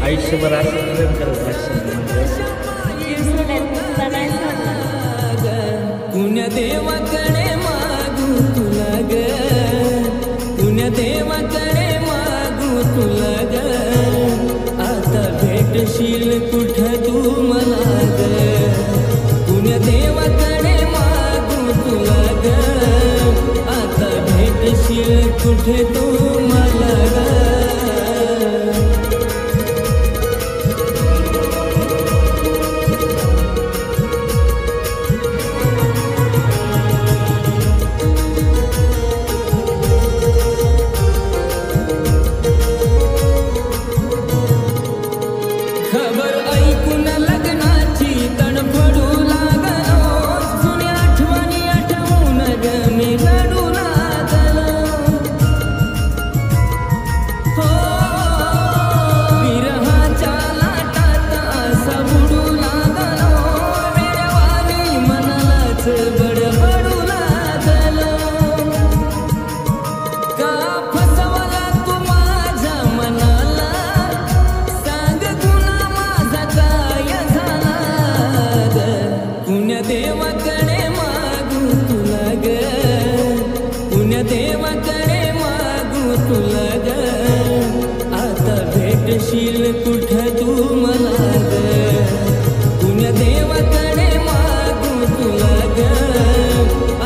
आयुष्यभर असं प्रेम करत राहशील पुण्य देवाकडे मागू तुला ग, पुण्य देवाकडे मागू तुला ग, आता भेटशील कुठं तू मला ग, पुण्य देवाकडे मागू तुला ग, आता भेटशील कुठे तू मला ग. भेटशील कुठं तू मला ग, पुण्य देवाकडे मागू तुला ग,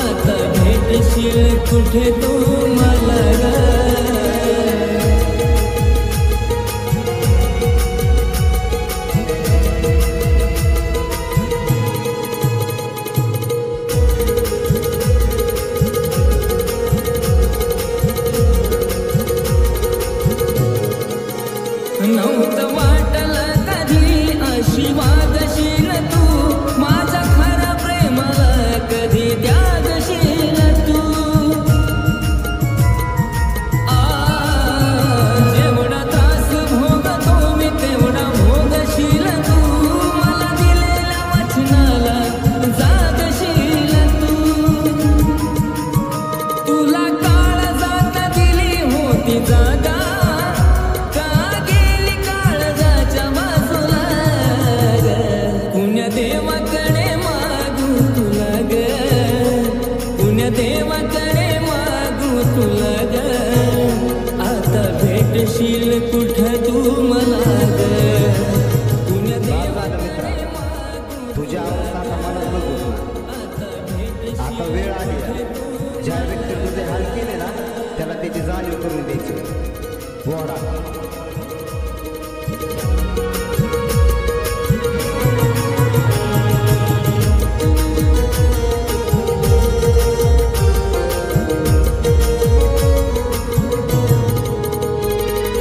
आता भेटशील कुठे तू मला ग. नव्हतं वाटलं कधी अशी वागशील तू, माझ्या खऱ्या प्रेमाला कधी त्यागशील तू. जेवढा त्रास भोगतो मी तेवढा भोगशील तू, मला दिलेल्या वचनाला जागशील तू. तुला काळजात दिली होती जागा, देवाकडे मागू तुला ग, पुण्य देवाकडे मागू तुला ग, आता भेटशील कुठं तू मला ग, पुण्य देवाकडे मागू तुझ्या अवस्था मनात बघू. आता वेळ आली, ज्या व्यक्ती तुझे हाल केले ना त्याला त्याची जाणीव करून द्यायची. बोडा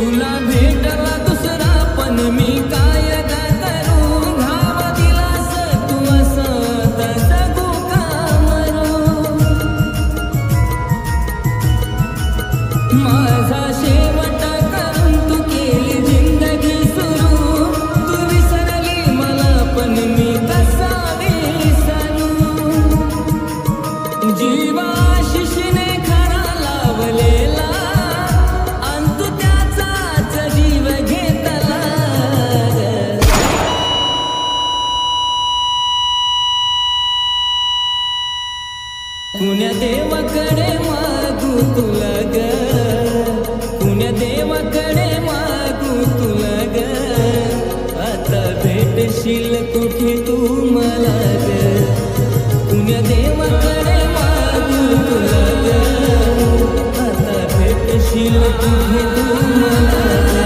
तुला भेटला दुसरा पण मी काय करू, घाव दिलास तू असं जगू का मरू. माझा शेवट करून तू केली जिंदगी सुरू, तू विसरली मला पण मी कसा विसरू. जीवा शिशीने खरा लावलेला, पुण्य देवाकडे मागू तुला ग, पुण्य देवाकडे मागू तुला ग, आता भेटशील कुठे तू मला ग, पुण्य देवाकडे मागू तुला ग, आता भेटशील कुठे तू मला ग.